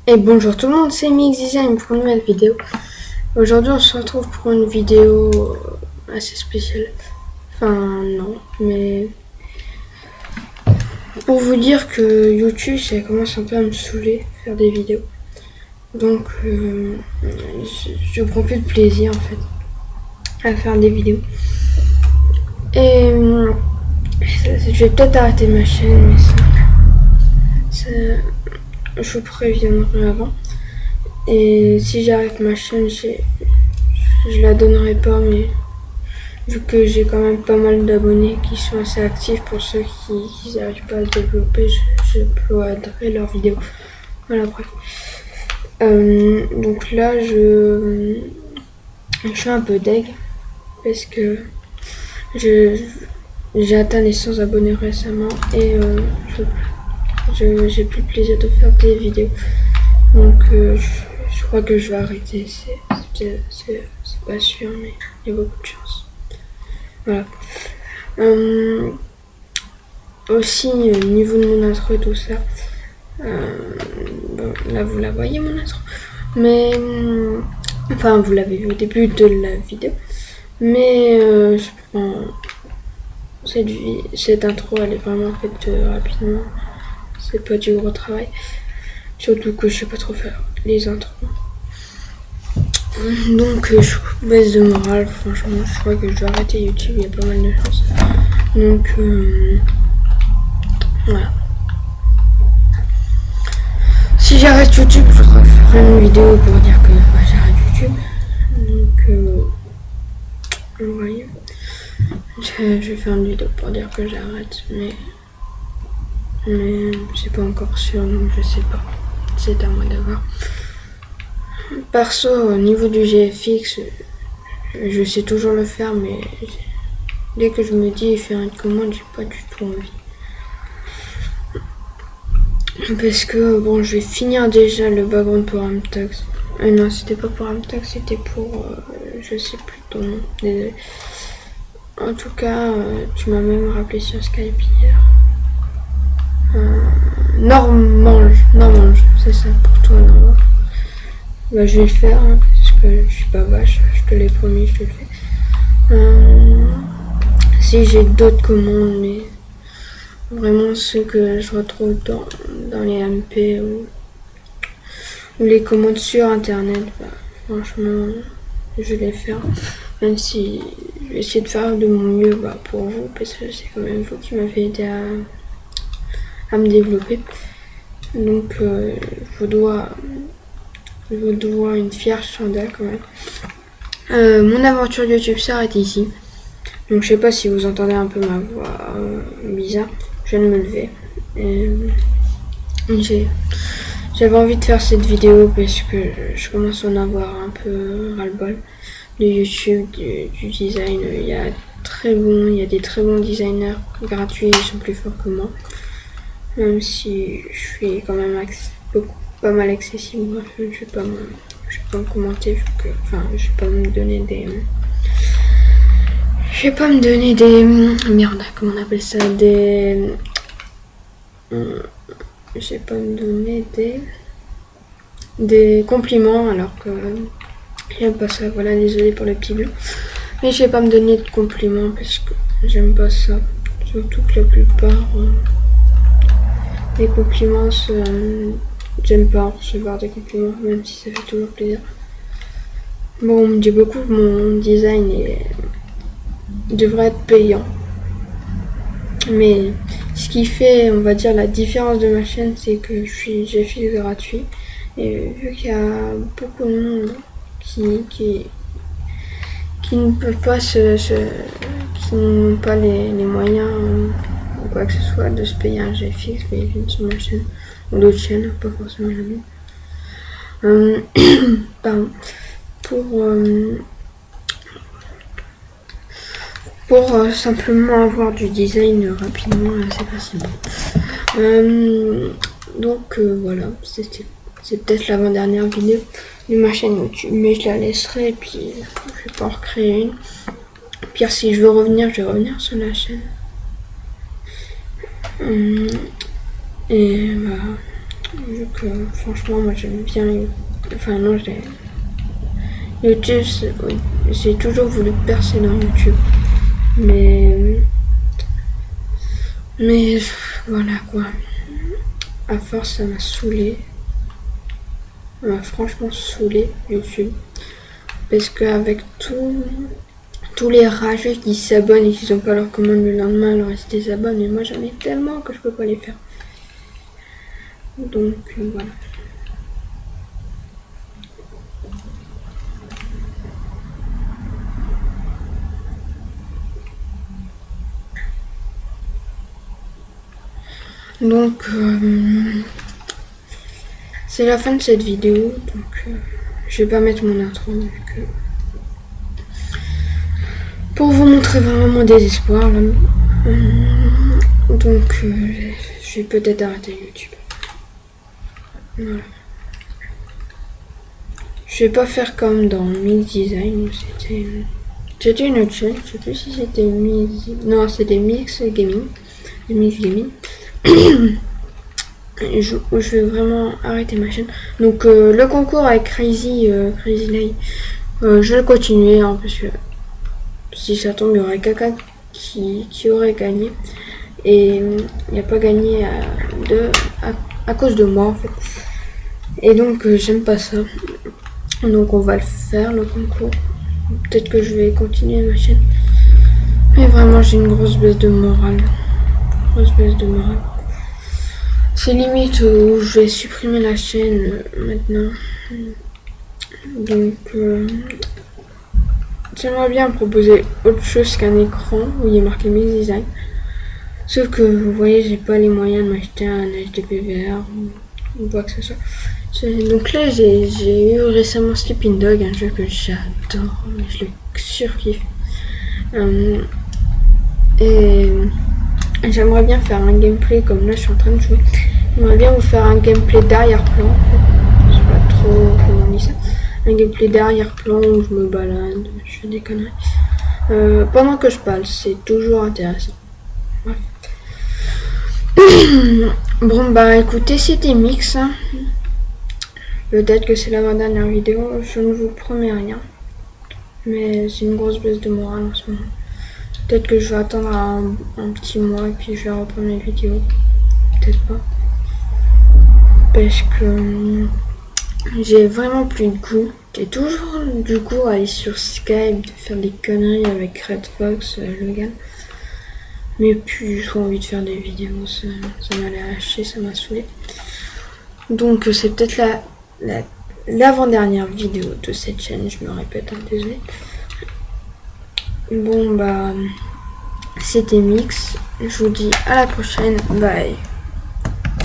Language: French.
Et bonjour tout le monde, c'est Mix Design pour une nouvelle vidéo. Aujourd'hui on se retrouve pour une vidéo assez spéciale. Enfin non, mais pour vous dire que YouTube ça commence un peu à me saouler faire des vidéos. Donc je prends plus de plaisir en fait à faire des vidéos. Et je vais peut-être arrêter ma chaîne, mais ça je vous préviendrai avant. Et si j'arrête ma chaîne, je la donnerai pas, mais vu que j'ai quand même pas mal d'abonnés qui sont assez actifs, pour ceux qui n'arrivent pas à se développer, je uploaderai leurs vidéos. Voilà, bref. Donc là, je suis un peu deg parce que j'ai atteint les 100 abonnés récemment et j'ai plus le plaisir de faire des vidéos. Donc je crois que je vais arrêter. C'est pas sûr, mais il y a beaucoup de chance. Voilà. Aussi, niveau de mon intro et tout ça, bon, là vous la voyez mon intro, mais enfin vous l'avez vu au début de la vidéo, mais je prends cette intro, elle est vraiment faite rapidement, c'est pas du gros travail, surtout que je sais pas trop faire les intros. Donc je baisse de morale, franchement je crois que je vais arrêter YouTube, il y a pas mal de choses. Donc voilà. Si j'arrête YouTube, je ferai une vidéo pour dire que j'arrête YouTube. Donc vous voyez, je vais faire une vidéo pour dire que j'arrête, mais c'est pas encore sûr, donc je sais pas. C'est à moi d'avoir. Perso, au niveau du GFX, je sais toujours le faire, mais dès que je me dis faire une commande, j'ai pas du tout envie. Parce que bon, je vais finir déjà le background pour Amtox. Non, c'était pas pour Amtox, c'était pour je sais plus ton nom, désolé. En tout cas, tu m'as même rappelé sur Skype hier. Normange, c'est ça pour toi, Normange. Bah, je vais le faire, hein, parce que je suis pas vache, je te l'ai promis, je te le fais. Si j'ai d'autres commandes, mais vraiment ceux que je retrouve dans les MP ou les commandes sur internet, bah, franchement, je vais les faire. Même si je vais essayer de faire de mon mieux pour vous, parce que c'est quand même vous qui m'avez aidé à me développer. Donc je vous dois une fière chandelle quand même. Mon aventure YouTube s'arrête ici. Donc je sais pas si vous entendez un peu ma voix bizarre. Je viens de me lever. J'avais envie de faire cette vidéo parce que je commence à en avoir un peu ras-le-bol de YouTube, du design. Il y a des très bons designers gratuits, ils sont plus forts que moi. Même si je suis quand même pas mal accessible, bref, je vais pas me commenter, je vais pas me donner des... Merde, comment on appelle ça, je vais pas me donner des compliments, alors que j'aime pas ça, voilà, désolé pour le petit bleu. Mais je vais pas me donner de compliments parce que j'aime pas ça, surtout que la plupart... les compliments, j'aime pas recevoir des compliments, même si ça fait toujours plaisir. Bon, on me dit beaucoup que mon design devrait être payant. Mais ce qui fait, on va dire, la différence de ma chaîne, c'est que j'ai fait gratuit. Et vu qu'il y a beaucoup de monde qui ne peuvent pas qui n'ont pas les moyens ou quoi que ce soit de se payer un GFX, mais ils viennent sur ma chaîne ou d'autres chaînes, pas forcément la mienne. Pardon. Pour simplement avoir du design rapidement, c'est facilement. Donc voilà, c'est peut-être l'avant-dernière vidéo de ma chaîne YouTube, mais je la laisserai et puis je vais pas en recréer une. Pire, si je veux revenir, je vais revenir sur la chaîne. Et vu que franchement moi j'aime bien, enfin non YouTube, oui, j'ai toujours voulu percer dans YouTube, mais voilà quoi, à force ça m'a saoulé, ça m'a franchement saoulé YouTube, parce qu'avec tous les rageux qui s'abonnent et qui n'ont pas leur commande le lendemain, alors ils se désabonnent, mais moi j'en ai tellement que je peux pas les faire. Donc voilà. Donc c'est la fin de cette vidéo, donc je vais pas mettre mon intro pour vous montrer vraiment mon désespoir là. Donc je vais peut-être arrêter YouTube. Voilà. Je vais pas faire comme dans Mix Design où c'était une autre chaîne, je sais plus si c'était Mix, non c'était Mix Gaming, Mix Gaming. Je vais vraiment arrêter ma chaîne. Donc le concours avec Crazy Lay, je vais le continuer hein, parce que si ça tombe il y aurait quelqu'un qui aurait gagné et il n'a pas gagné à cause de moi en fait. Et donc j'aime pas ça. Donc on va le faire le concours. Peut-être que je vais continuer ma chaîne. Mais vraiment j'ai une grosse baisse de morale. C'est limite où je vais supprimer la chaîne maintenant. Donc j'aimerais bien proposer autre chose qu'un écran où il y a marqué Mix Design. Sauf que vous voyez j'ai pas les moyens de m'acheter un HDPVR ou quoi que ce soit. Donc là j'ai eu récemment Sleeping Dog, un jeu que j'adore, mais je le surkiffe. Et j'aimerais bien faire un gameplay comme là je suis en train de jouer. J'aimerais bien vous faire un gameplay d'arrière-plan en fait. Je sais pas trop comment on dit ça. Un gameplay d'arrière-plan où je me balade, je fais des conneries. Pendant que je parle, c'est toujours intéressant. Bref. Bon bah écoutez, c'était Mix. Hein. Peut-être que c'est l'avant-dernière vidéo, je ne vous promets rien. Mais c'est une grosse baisse de morale en ce moment. Peut-être que je vais attendre un petit mois et puis je vais reprendre les vidéos. Peut-être pas. Parce que j'ai vraiment plus de goût. J'ai toujours du goût à aller sur Skype, de faire des conneries avec Red Fox, Logan. Mais plus j'ai envie de faire des vidéos, ça m'a lâché, ça m'a saoulé. Donc c'est peut-être l'avant-dernière vidéo de cette chaîne, je me répète, hein, désolé. Bon bah c'était Mix, je vous dis à la prochaine, bye.